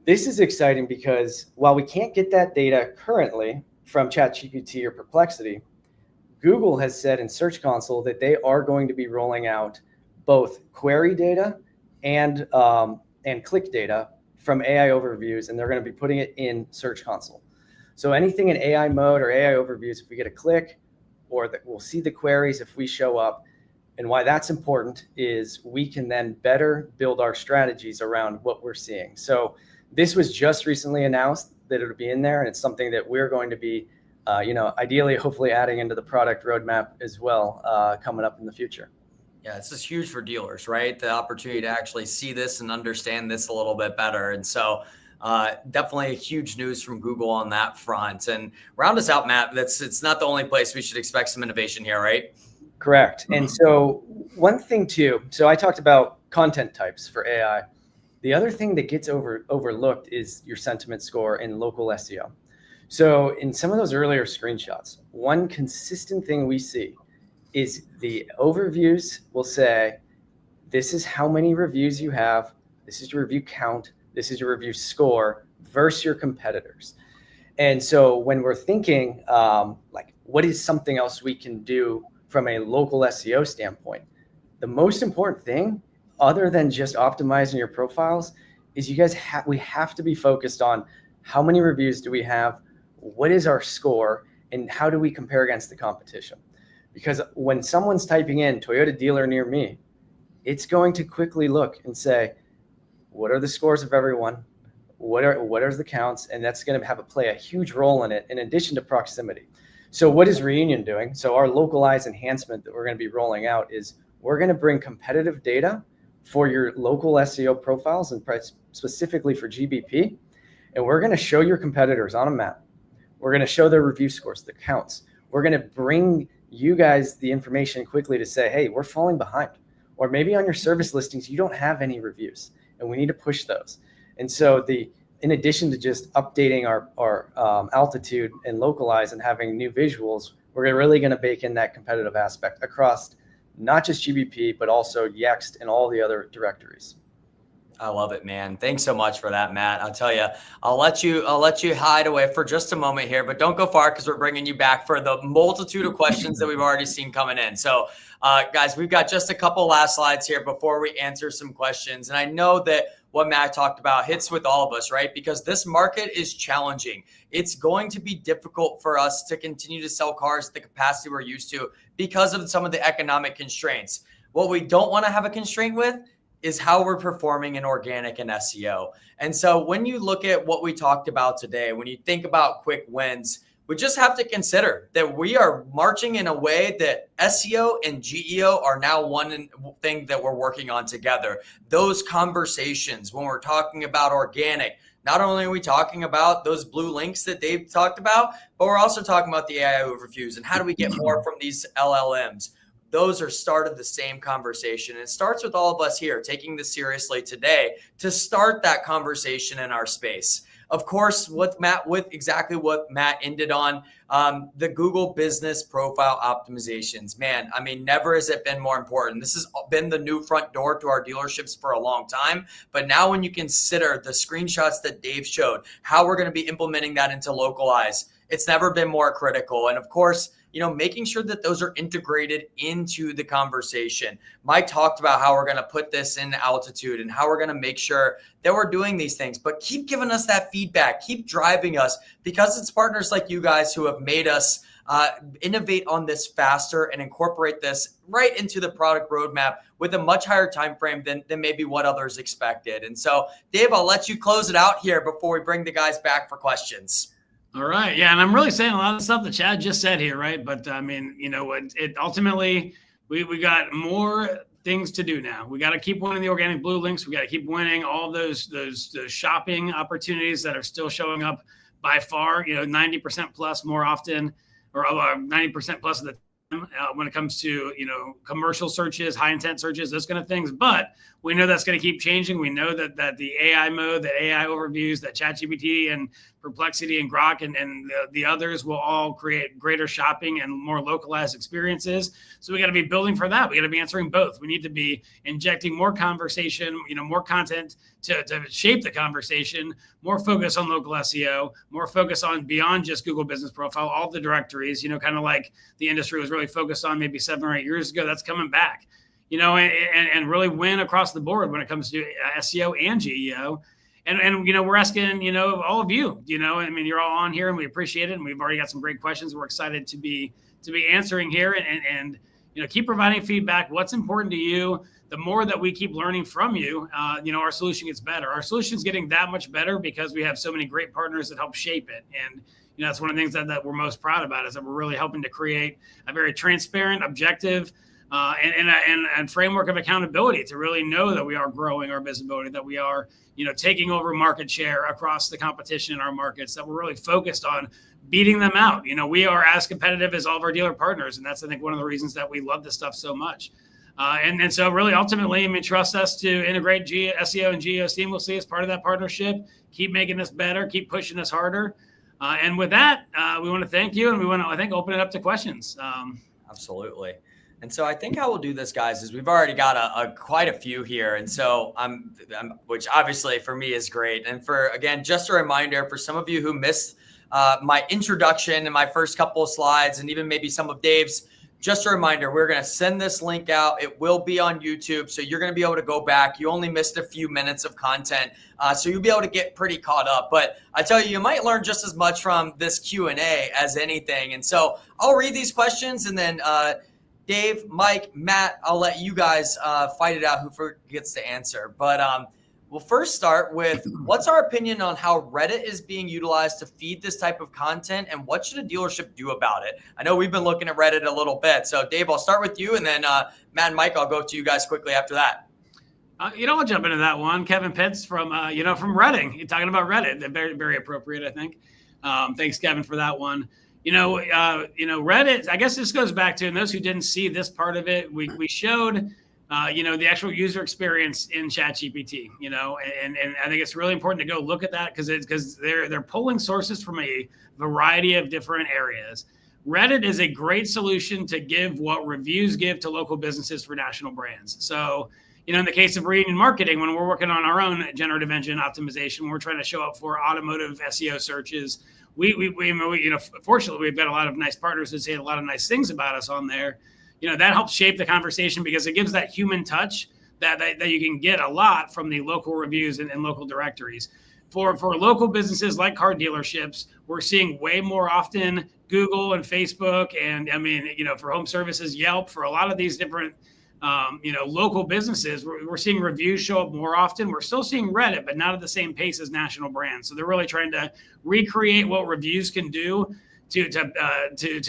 this is exciting because while we can't get that data currently from ChatGPT or Perplexity, Google has said in Search Console that they are going to be rolling out both query data and click data from AI overviews, and they're going to be putting it in Search Console. So anything in AI mode or AI overviews, if we get a click, or that we'll see the queries if we show up. And why that's important is we can then better build our strategies around what we're seeing. So this was just recently announced that it'll be in there, and it's something that we're going to be, ideally, hopefully adding into the product roadmap as well, coming up in the future. Yeah, it's just huge for dealers, right? The opportunity to actually see this and understand this a little bit better. And so definitely huge news from Google on that front. And round us out, Matt, it's not the only place we should expect some innovation here, right? Correct. And so one thing too, so I talked about content types for AI. The other thing that gets overlooked is your sentiment score in local SEO. So in some of those earlier screenshots, one consistent thing we see is the overviews will say, this is how many reviews you have, this is your review count, this is your review score versus your competitors. And so when we're thinking like, what is something else we can do from a local SEO standpoint, the most important thing, other than just optimizing your profiles, is you guys we have to be focused on how many reviews do we have, what is our score, and how do we compare against the competition? Because when someone's typing in Toyota dealer near me, it's going to quickly look and say, what are the scores of everyone? What are the counts? And that's going to play a huge role in it, in addition to proximity. So what is Reunion doing? So our localized enhancement that we're going to be rolling out is we're going to bring competitive data for your local SEO profiles, and specifically for GBP. And we're going to show your competitors on a map. We're going to show their review scores, the counts. We're going to bring you guys the information quickly to say, hey, we're falling behind. Or maybe on your service listings, you don't have any reviews, and we need to push those. And so in addition to just updating our altitude and localize and having new visuals, we're really going to bake in that competitive aspect across not just GBP, but also Yext and all the other directories. I love it, man. Thanks so much for that, Matt. I'll tell you, I'll let you hide away for just a moment here, but don't go far because we're bringing you back for the multitude of questions that we've already seen coming in. So guys, we've got just a couple last slides here before we answer some questions. And I know that what Matt talked about hits with all of us, right? Because this market is challenging. It's going to be difficult for us to continue to sell cars at the capacity we're used to because of some of the economic constraints. What we don't want to have a constraint with is how we're performing in organic and SEO. And so when you look at what we talked about today, when you think about quick wins, we just have to consider that we are marching in a way that SEO and GEO are now one thing that we're working on together. Those conversations, when we're talking about organic, not only are we talking about those blue links that Dave talked about, but we're also talking about the AI overviews and how do we get more from these LLMs. Those are start of the same conversation. It starts with all of us here taking this seriously today to start that conversation in our space. of course, with exactly what Matt ended on, the Google business profile optimizations. Man, I mean, never has it been more important. This has been the new front door to our dealerships for a long time. But now when you consider the screenshots that Dave showed, how we're going to be implementing that into Localize, it's never been more critical. And of course, making sure that those are integrated into the conversation. Mike talked about how we're going to put this in altitude and how we're going to make sure that we're doing these things, but keep giving us that feedback, keep driving us, because it's partners like you guys who have made us innovate on this faster and incorporate this right into the product roadmap with a much higher time frame than maybe what others expected. And so, Dave, I'll let you close it out here before we bring the guys back for questions. All right. Yeah. And I'm really saying a lot of the stuff that Chad just said here, right? But I mean, it ultimately, we got more things to do now. We got to keep winning the organic blue links. We got to keep winning all those shopping opportunities that are still showing up by far, 90% plus more often, or 90% plus of the time when it comes to, commercial searches, high intent searches, those kind of things. But we know that's going to keep changing. We know that the AI mode, the AI overviews, that ChatGPT and Perplexity and Grok and the others will all create greater shopping and more localized experiences. So we got to be building for that. We got to be answering both. We need to be injecting more conversation, more content to shape the conversation, more focus on local SEO, more focus on beyond just Google Business Profile, all the directories, kind of like the industry was really focused on maybe 7 or 8 years ago. That's coming back, and really win across the board when it comes to SEO and GEO. And we're asking, all of you, I mean, you're all on here and we appreciate it. And we've already got some great questions. We're excited to be answering here and keep providing feedback. What's important to you? The more that we keep learning from you, our solution gets better. Our solution is getting that much better because we have so many great partners that help shape it. And, that's one of the things that we're most proud about, is that we're really helping to create a very transparent, objective, and framework of accountability to really know that we are growing our visibility, that we are, taking over market share across the competition in our markets, that we're really focused on beating them out. We are as competitive as all of our dealer partners. And that's, I think, one of the reasons that we love this stuff so much. And so really, ultimately, trust us to integrate SEO and GEO seamlessly as part of that partnership, keep making this better, keep pushing us harder. And with that, we want to thank you. And we want to, I think, open it up to questions. Absolutely. And so I think how we'll do this, guys, is we've already got quite a few here. And so which obviously for me is great. And again, just a reminder for some of you who missed my introduction and my first couple of slides, and even maybe some of Dave's, just a reminder, we're going to send this link out. It will be on YouTube. So you're going to be able to go back. You only missed a few minutes of content. So you'll be able to get pretty caught up. But I tell you, you might learn just as much from this Q&A as anything. And so I'll read these questions, and then Dave, Mike, Matt, I'll let you guys fight it out who gets to answer. But we'll first start with, what's our opinion on how Reddit is being utilized to feed this type of content, and what should a dealership do about it? I know we've been looking at Reddit a little bit. So Dave, I'll start with you, and then Matt and Mike, I'll go to you guys quickly after that. I'll jump into that one. Kevin Pitts from Reading. You're talking about Reddit. They're very, very appropriate, I think. Thanks, Kevin, for that one. Reddit, I guess this goes back to, and those who didn't see this part of it, we showed, the actual user experience in ChatGPT, and I think it's really important to go look at that because they're pulling sources from a variety of different areas. Reddit is a great solution to give what reviews give to local businesses for national brands. So, in the case of Reunion Marketing, when we're working on our own generative engine optimization, we're trying to show up for automotive SEO searches. We fortunately, we've got a lot of nice partners that say a lot of nice things about us on there. That helps shape the conversation because it gives that human touch that you can get a lot from the local reviews and local directories. For local businesses like car dealerships, we're seeing way more often Google and Facebook, and for home services, Yelp, for a lot of these different local businesses, we're seeing reviews show up more often. We're still seeing Reddit, but not at the same pace as national brands. So they're really trying to recreate what reviews can do to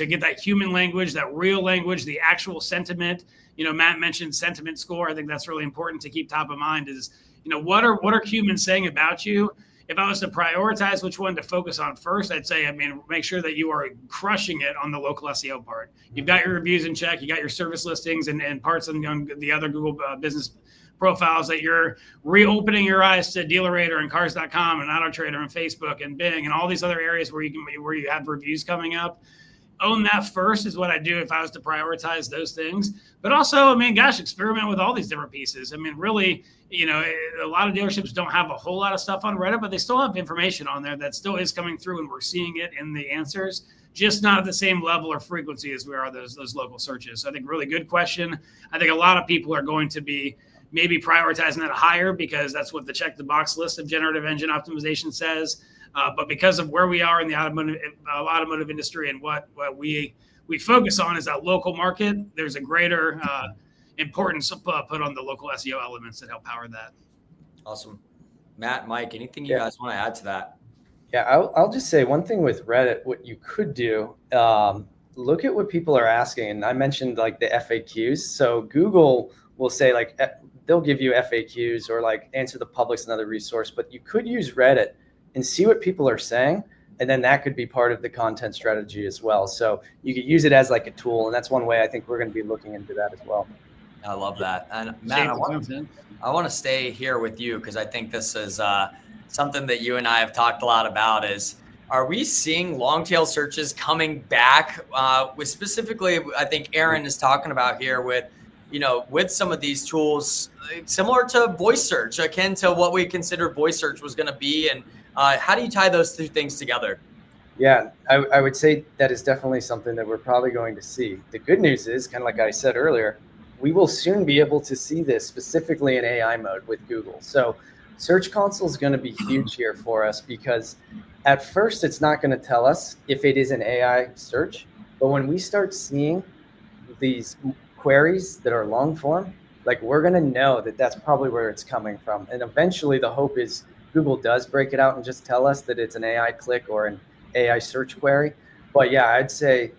get that human language, that real language, the actual sentiment. Matt mentioned sentiment score. I think that's really important to keep top of mind is, what are humans saying about you? If I was to prioritize which one to focus on first, I'd say, make sure that you are crushing it on the local SEO part. You've got your reviews in check. You got your service listings and parts on the other Google business profiles that you're reopening your eyes to DealerRater and Cars.com and AutoTrader and Facebook and Bing and all these other areas where you have reviews coming up. Own that first is what I do if I was to prioritize those things. But also, I mean, gosh, experiment with all these different pieces. I mean, really, a lot of dealerships don't have a whole lot of stuff on Reddit, but they still have information on there that still is coming through, and we're seeing it in the answers, just not at the same level or frequency as we are those local searches. So I think really good question. I think a lot of people are going to be maybe prioritizing that higher because that's what the check the box list of generative engine optimization says. But because of where we are in the automotive industry and what we focus on is that local market, there's a greater importance put on the local SEO elements that help power that. Awesome. Matt, Mike, anything you guys want to add to that? Yeah, I'll just say one thing with Reddit, what you could do, look at what people are asking. And I mentioned like the FAQs. So Google will say like, they'll give you FAQs or like Answer the Public's another resource, but you could use Reddit and see what people are saying. And then that could be part of the content strategy as well. So you could use it as like a tool. And that's one way I think we're going to be looking into that as well. I love that. And Matt, I want to stay here with you because I think this is something that you and I have talked a lot about is, are we seeing long tail searches coming back with specifically, I think Aaron is talking about here with, with some of these tools similar to voice search, akin to what we considered voice search was going to be. And how do you tie those two things together? Yeah, I would say that is definitely something that we're probably going to see. The good news is, kind of like I said earlier, we will soon be able to see this specifically in AI mode with Google. So Search Console is going to be huge here for us because at first it's not going to tell us if it is an AI search. But when we start seeing these queries that are long form, like we're going to know that that's probably where it's coming from. And eventually the hope is Google does break it out and just tell us that it's an AI click or an AI search query. But yeah, I'd say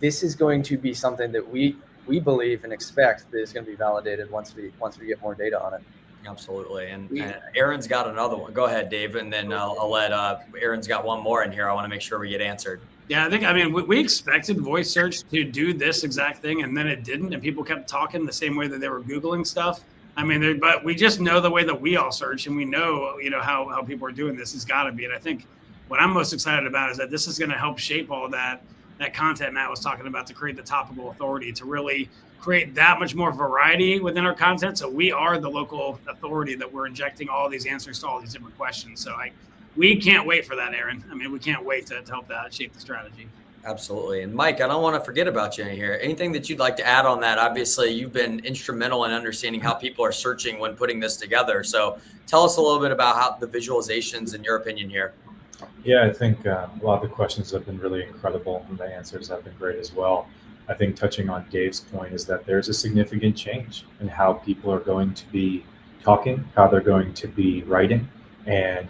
this is going to be something that we believe and expect that is going to be validated once we get more data on it. Absolutely. And Aaron's got another one. Go ahead, Dave. And then I'll let Aaron's got one more in here. I want to make sure we get answered. Yeah, I mean, we expected voice search to do this exact thing, and then it didn't. And people kept talking the same way that they were Googling stuff. I mean, but we just know the way that we all search, and we know, how people are doing this has got to be. And I think what I'm most excited about is that this is going to help shape all that content Matt was talking about to create the topical authority, to really create that much more variety within our content. So we are the local authority that we're injecting all these answers to all these different questions. So we can't wait for that, Aaron. I mean, we can't wait to help that shape the strategy. Absolutely. And Mike, I don't want to forget about you in here. Anything that you'd like to add on that? Obviously, you've been instrumental in understanding how people are searching when putting this together. So tell us a little bit about how the visualizations, in your opinion, here. Yeah, I think a lot of the questions have been really incredible and the answers have been great as well. I think touching on Dave's point is that there's a significant change in how people are going to be talking, how they're going to be writing. And,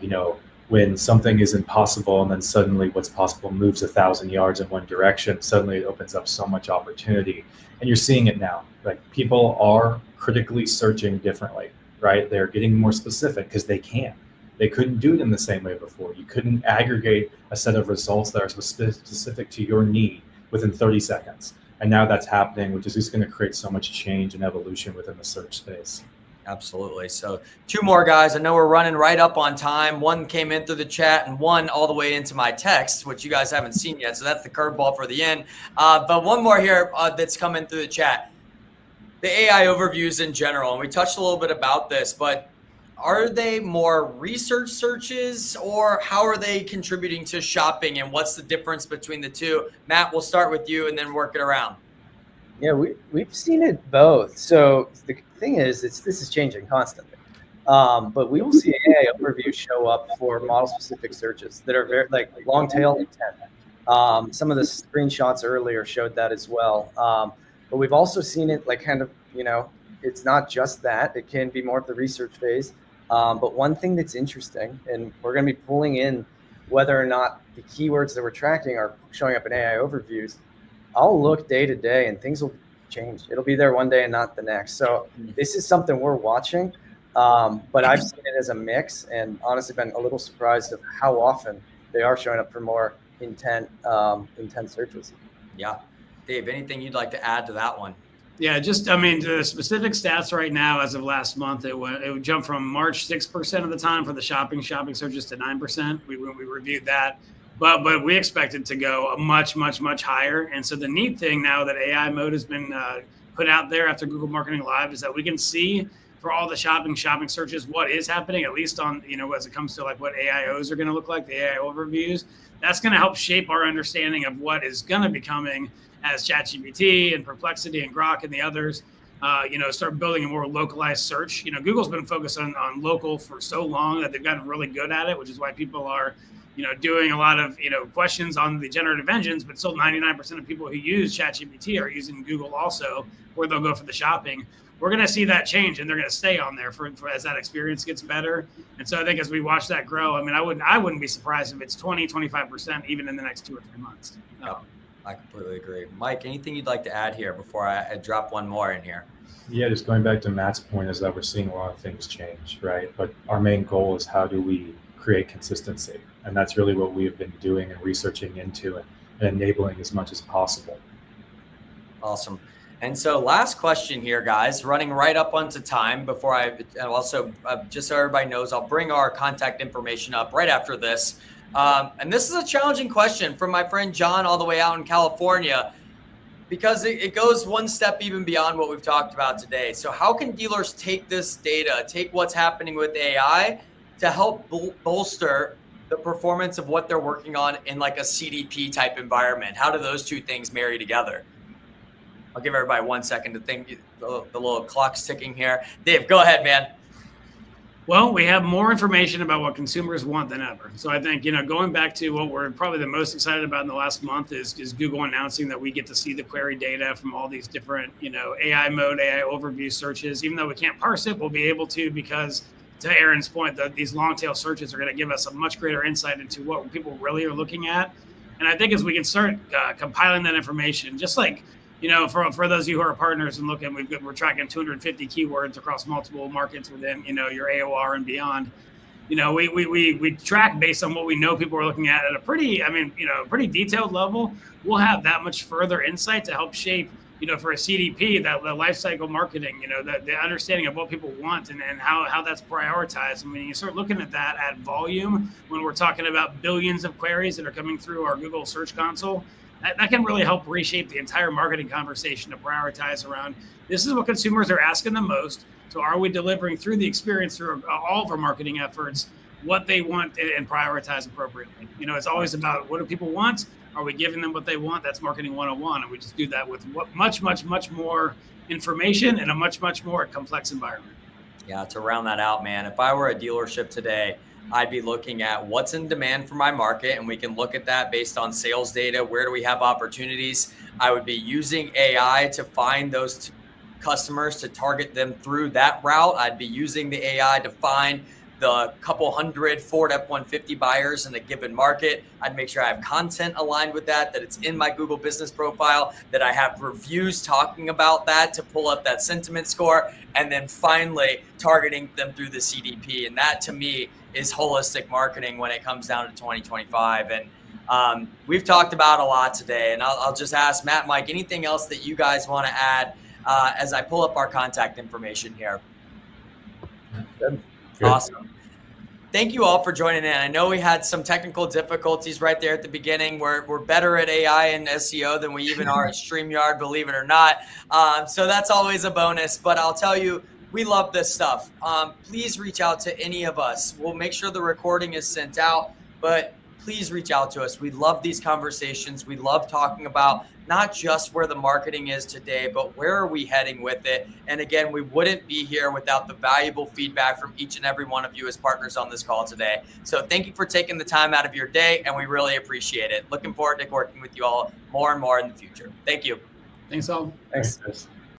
when something is impossible and then suddenly what's possible moves 1,000 yards in one direction, suddenly it opens up so much opportunity. And you're seeing it now. Like people are critically searching differently, right? They're getting more specific because they can. They couldn't do it in the same way before. You couldn't aggregate a set of results that are specific to your need within 30 seconds. And now that's happening, which is just going to create so much change and evolution within the search space. Absolutely. So 2 more, guys. I know we're running right up on time. One came in through the chat and one all the way into my text, which you guys haven't seen yet. So that's the curveball for the end. But one more here that's come in through the chat. The AI overviews in general, and we touched a little bit about this, but are they more research searches or how are they contributing to shopping, and what's the difference between the two? Matt, we'll start with you and then work it around. Yeah, we've seen it both. So the thing is, this is changing constantly. But we will see AI overviews show up for model-specific searches that are very like long tail intent. Some of the screenshots earlier showed that as well. But we've also seen it like kind of, it's not just that. It can be more of the research phase. But one thing that's interesting, and we're going to be pulling in whether or not the keywords that we're tracking are showing up in AI overviews. I'll look day to day and things will change. It'll be there one day and not the next. So this is something we're watching. But I've seen it as a mix and honestly been a little surprised of how often they are showing up for more intent searches. Yeah. Dave, anything you'd like to add to that one? Yeah, I mean, the specific stats right now, as of last month, it would jump from March 6% of the time for the shopping searches to 9%. We reviewed that, but we expect it to go much higher. And so the neat thing now that AI mode has been put out there after Google Marketing Live is that we can see for all the shopping searches what is happening, at least on, as it comes to like what AIOs are going to look like, the AI overviews. That's going to help shape our understanding of what is going to be coming as ChatGPT and Perplexity and Grok and the others, start building a more localized search. Google's been focused on local for so long that they've gotten really good at it, which is why people are, doing a lot of, questions on the generative engines, but still 99% of people who use ChatGPT are using Google also, where they'll go for the shopping. We're going to see that change, and they're going to stay on there for as that experience gets better. And so I think as we watch that grow, I mean, I wouldn't be surprised if it's 20-25% even in the next 2 or 3 months. I completely agree. Mike, anything you'd like to add here before I drop one more in here? Yeah, just going back to Matt's point is that we're seeing a lot of things change, right? But our main goal is how do we create consistency? And that's really what we have been doing and researching into and enabling as much as possible. Awesome. And so last question here, guys, running right up onto time before just so everybody knows, I'll bring our contact information up right after this. And this is a challenging question from my friend John all the way out in California, because it goes one step even beyond what we've talked about today. So how can dealers take this data, take what's happening with AI to help bolster the performance of what they're working on in like a CDP type environment? How do those two things marry together? I'll give everybody 1 second to think. The little clock's ticking here. Dave, go ahead, man. Well, we have more information about what consumers want than ever. So I think, going back to what we're probably the most excited about in the last month is Google announcing that we get to see the query data from all these different, AI mode, AI overview searches. Even though we can't parse it, we'll be able to, because to Aaron's point, that these long tail searches are going to give us a much greater insight into what people really are looking at. And I think as we can start compiling that information, just like, for those of you who are partners and looking, we're tracking 250 keywords across multiple markets within, your AOR and beyond. We track based on what we know people are looking at a pretty detailed level. We'll have that much further insight to help shape, for a CDP, that the life cycle marketing, the understanding of what people want and how that's prioritized. I mean, you start looking at that at volume when we're talking about billions of queries that are coming through our Google Search Console. That can really help reshape the entire marketing conversation to prioritize around, this is what consumers are asking the most. So are we delivering through the experience, through all of our marketing efforts, what they want and prioritize appropriately? It's always about, what do people want? Are we giving them what they want? That's marketing 101. And we just do that with much more information in a much more complex environment. Yeah, to round that out, man, if I were a dealership today, I'd be looking at what's in demand for my market, and we can look at that based on sales data. Where do we have opportunities? I would be using AI to find those customers, to target them through that route. I'd be using the AI to find the couple hundred Ford F-150 buyers in a given market. I'd make sure I have content aligned with that it's in my Google business profile, that I have reviews talking about that to pull up that sentiment score, and then finally targeting them through the CDP. And that, to me, is holistic marketing when it comes down to 2025. And we've talked about a lot today, and I'll just ask Matt, Mike, anything else that you guys want to add as I pull up our contact information here? Good. Awesome. Thank you all for joining in. I know we had some technical difficulties right there at the beginning. We're better at AI and SEO than we even are at StreamYard, believe it or not. So that's always a bonus. But I'll tell you, we love this stuff. Please reach out to any of us. We'll make sure the recording is sent out, but please reach out to us. We love these conversations. We love talking about not just where the marketing is today, but where are we heading with it? And again, we wouldn't be here without the valuable feedback from each and every one of you as partners on this call today. So thank you for taking the time out of your day, and we really appreciate it. Looking forward to working with you all more and more in the future. Thank you. Thanks all. Thanks.